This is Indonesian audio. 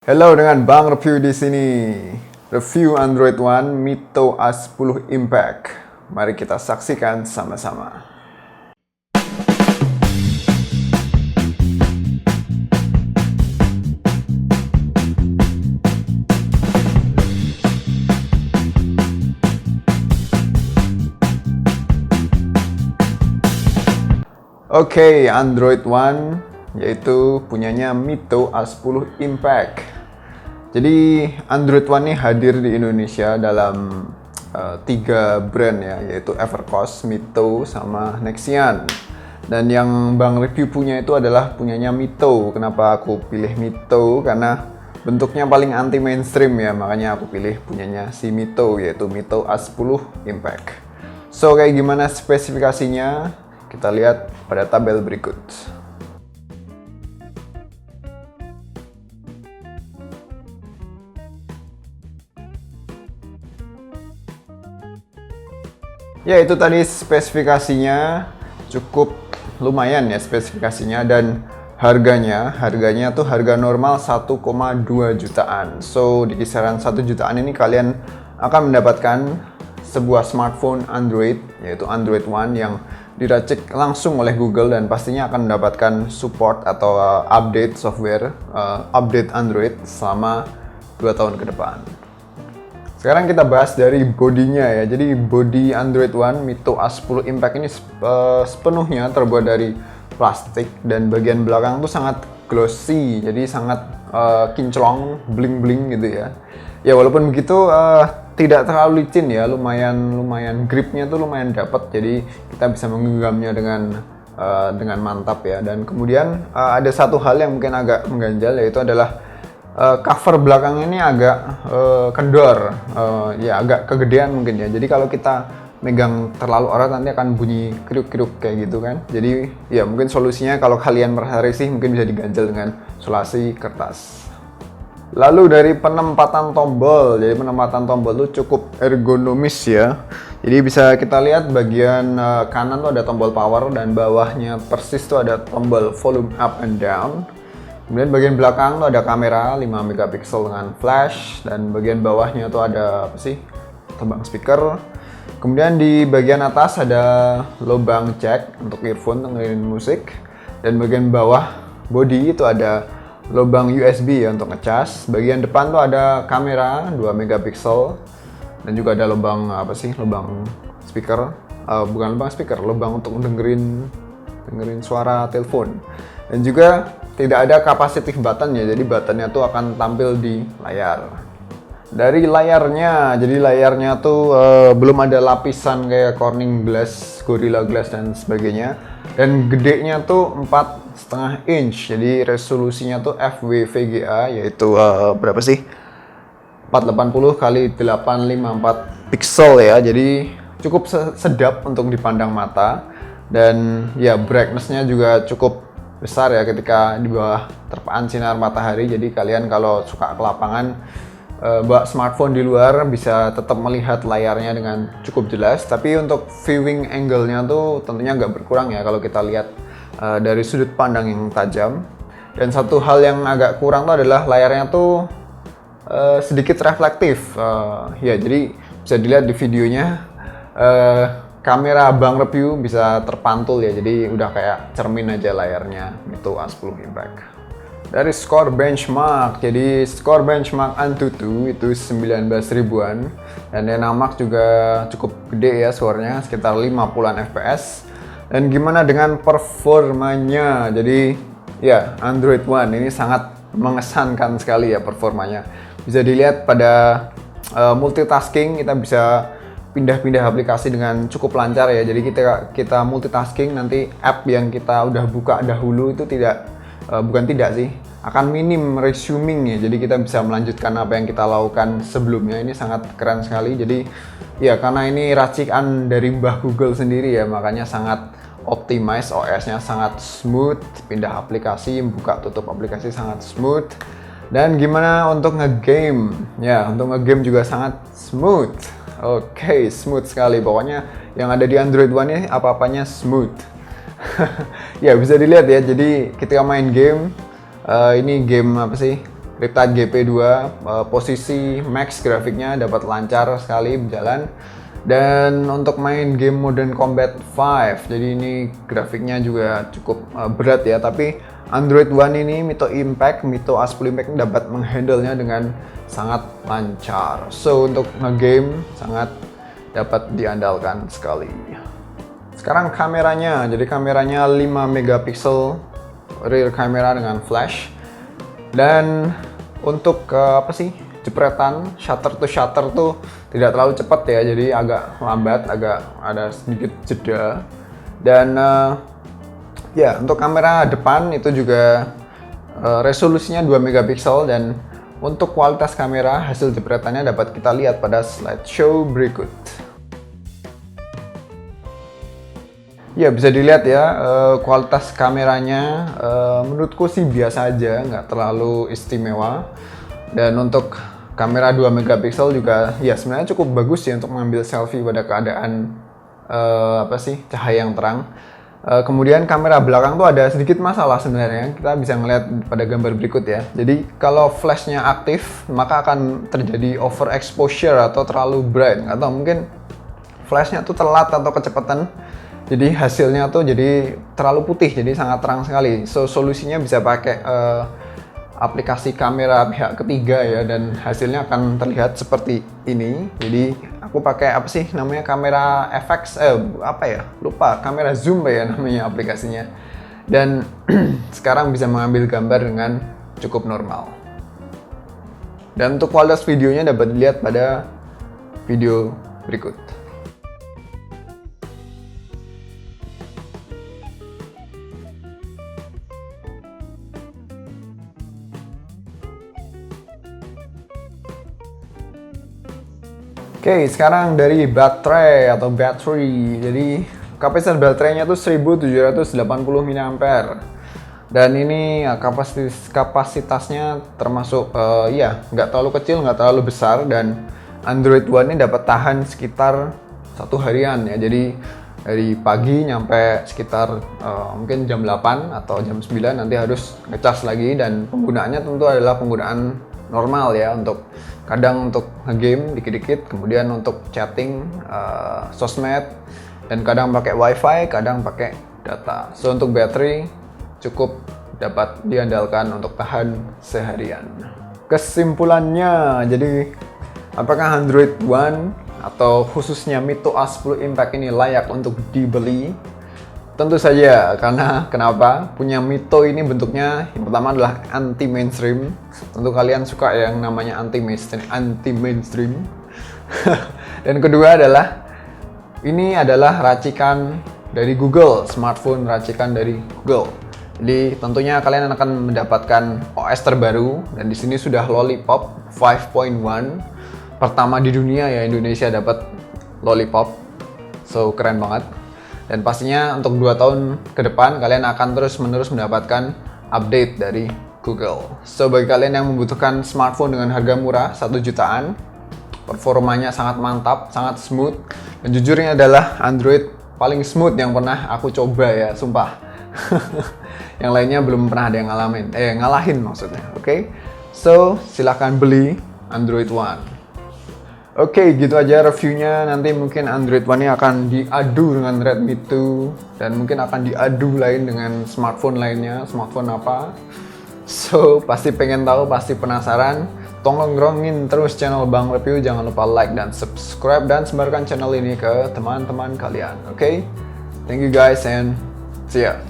Halo, dengan Bang Review di sini. Review Android One Mito A10 Impact. Mari kita saksikan sama-sama. Oke, Android One yaitu punyanya Mito A10 Impact. Jadi Android One ini hadir di Indonesia dalam 3 brand ya, yaitu Evercost, Mito, sama Nexian. Dan yang Bang Review punya itu adalah punyanya Mito. Kenapa aku pilih Mito? Karena bentuknya paling anti mainstream ya, makanya aku pilih punyanya si Mito, yaitu Mito A10 Impact. So kayak gimana spesifikasinya? Kita lihat pada tabel berikut. Ya, itu tadi spesifikasinya, cukup lumayan ya spesifikasinya, dan harganya tuh harga normal 1,2 jutaan. So di kisaran 1 jutaan ini kalian akan mendapatkan sebuah smartphone Android, yaitu Android One yang diracik langsung oleh Google dan pastinya akan mendapatkan support atau update software, update Android selama 2 tahun ke depan. Sekarang kita bahas dari bodinya ya. Jadi body Android One Mito A10 Impact ini sepenuhnya terbuat dari plastik, dan bagian belakang tuh sangat glossy, jadi sangat kinclong, bling-bling gitu ya. Ya walaupun begitu tidak terlalu licin ya, lumayan gripnya tuh lumayan dapat, jadi kita bisa menggenggamnya dengan mantap ya. Dan kemudian ada satu hal yang mungkin agak mengganjal, yaitu adalah cover belakangnya ini agak kendor, ya agak kegedean mungkin ya. Jadi kalau kita megang terlalu erat nanti akan bunyi kriuk-kriuk kayak gitu kan. Jadi ya mungkin solusinya kalau kalian merasa risih mungkin bisa diganjal dengan sulasi kertas. Lalu dari penempatan tombol, jadi penempatan tombol itu cukup ergonomis ya. Jadi bisa kita lihat bagian kanan tuh ada tombol power, dan bawahnya persis tuh ada tombol volume up and down. Kemudian bagian belakang tuh ada kamera 5 megapiksel dengan flash, dan bagian bawahnya tuh ada apa sih? Lubang speaker. Kemudian di bagian atas ada lubang jack untuk earphone dengerin musik, dan bagian bawah body itu ada lubang USB ya untuk ngecas. Bagian depan tuh ada kamera 2 megapiksel, dan juga ada lubang apa sih? Lubang speaker. Bukan lubang speaker, lubang untuk dengerin suara telepon. Dan juga tidak ada capacitive button ya, jadi buttonnya tuh akan tampil di layar. Dari layarnya, jadi layarnya tuh belum ada lapisan kayak Corning Glass, Gorilla Glass dan sebagainya. Dan gedenya tuh 4,5 inch, jadi resolusinya tuh FWVGA, yaitu berapa sih? 480 x 854 pixel ya, jadi cukup sedap untuk dipandang mata. Dan ya brightness-nya juga cukup besar ya ketika di bawah terpaan sinar matahari. Jadi kalian kalau suka ke lapangan, bawa smartphone di luar bisa tetap melihat layarnya dengan cukup jelas. Tapi untuk viewing angle-nya tuh tentunya agak berkurang ya kalau kita lihat dari sudut pandang yang tajam. Dan satu hal yang agak kurang tuh adalah layarnya tuh sedikit reflektif. Ya jadi bisa dilihat di videonya, kamera Bang Review bisa terpantul ya, jadi udah kayak cermin aja layarnya Mito A10 Impact. Dari skor benchmark, jadi skor benchmark Antutu itu 19 ribuan, dan Dynamax juga cukup gede ya skornya, sekitar 50-an fps. Dan gimana dengan performanya? Jadi ya Android One ini sangat mengesankan sekali ya performanya. Bisa dilihat pada multitasking, kita bisa pindah-pindah aplikasi dengan cukup lancar ya. Jadi kita multitasking, nanti app yang kita udah buka dahulu itu akan minim resuming ya. Jadi kita bisa melanjutkan apa yang kita lakukan sebelumnya. Ini sangat keren sekali. Jadi ya karena ini racikan dari Mbah Google sendiri ya, makanya sangat optimize, OS-nya sangat smooth, pindah aplikasi, buka tutup aplikasi sangat smooth. Dan gimana untuk ngegame? Ya, untuk ngegame juga sangat smooth. Oke, smooth sekali. Pokoknya yang ada di Android One ini apa-apanya smooth. Ya bisa dilihat ya. Jadi ketika main game, ini game apa sih? Riptide GP2, posisi max grafiknya dapat lancar sekali berjalan. Dan untuk main game Modern Combat 5, jadi ini grafiknya juga cukup berat ya, tapi Android One ini Mito A10 Impact dapat menghandle-nya dengan sangat lancar. So untuk nge-game sangat dapat diandalkan sekali. Sekarang kameranya, jadi kameranya 5 megapiksel rear camera dengan flash. Dan untuk jepretan shutter to shutter tuh tidak terlalu cepat ya, jadi agak lambat, agak ada sedikit jeda. Dan ya untuk kamera depan itu juga resolusinya 2 megapiksel, dan untuk kualitas kamera hasil jepretannya dapat kita lihat pada slideshow berikut. Ya bisa dilihat ya, kualitas kameranya menurutku sih biasa aja, nggak terlalu istimewa. Dan untuk kamera 2 megapiksel juga ya sebenarnya cukup bagus ya untuk mengambil selfie pada keadaan cahaya yang terang. Kemudian kamera belakang tuh ada sedikit masalah sebenarnya, kita bisa ngeliat pada gambar berikut ya. Jadi kalau flashnya aktif maka akan terjadi overexposure atau terlalu bright, atau mungkin flashnya tuh telat atau kecepatan, jadi hasilnya tuh jadi terlalu putih, jadi sangat terang sekali. So solusinya bisa pakai aplikasi kamera pihak ketiga ya, dan hasilnya akan terlihat seperti ini. Jadi aku pakai kamera FX kamera zoom ya namanya aplikasinya, dan sekarang bisa mengambil gambar dengan cukup normal. Dan untuk kualitas videonya dapat dilihat pada video berikut. Oke, sekarang dari baterai atau battery. Jadi kapasitas baterainya tuh 1780 mAh. Dan ini kapasitasnya termasuk nggak terlalu kecil, nggak terlalu besar, dan Android One ini dapat tahan sekitar 1 harian ya. Jadi dari pagi nyampe sekitar mungkin jam 8 atau jam 9 nanti harus ngecas lagi, dan penggunaannya tentu adalah penggunaan normal ya, untuk kadang untuk nge-game dikit-dikit, kemudian untuk chatting, sosmed, dan kadang pakai wifi, kadang pakai data. So untuk baterai cukup dapat diandalkan untuk tahan seharian. Kesimpulannya, jadi apakah Android One atau khususnya Mito A10 Impact ini layak untuk dibeli? Tentu saja, karena kenapa? Punya Mito ini bentuknya yang pertama adalah anti mainstream. Tentu kalian suka yang namanya anti mainstream. Dan kedua adalah ini adalah racikan dari Google, smartphone racikan dari Google. Jadi tentunya kalian akan mendapatkan OS terbaru, dan di sini sudah Lollipop 5.1. Pertama di dunia ya, Indonesia dapat Lollipop. So keren banget. Dan pastinya untuk 2 tahun ke depan kalian akan terus-menerus mendapatkan update dari Google. So bagi kalian yang membutuhkan smartphone dengan harga murah 1 jutaan, performanya sangat mantap, sangat smooth, dan jujur ini adalah Android paling smooth yang pernah aku coba ya, sumpah. Yang lainnya belum pernah ada yang ngalahin maksudnya. Oke? So silahkan beli Android One. Oke, gitu aja reviewnya. Nanti mungkin Android One ini akan diadu dengan Redmi 2, dan mungkin akan diadu lain dengan smartphone lainnya. Smartphone apa? So, pasti pengen tahu, pasti penasaran. Tolong ngerongin terus channel Bang Review. Jangan lupa like dan subscribe, dan sebarkan channel ini ke teman-teman kalian. Oke? Thank you guys and see ya.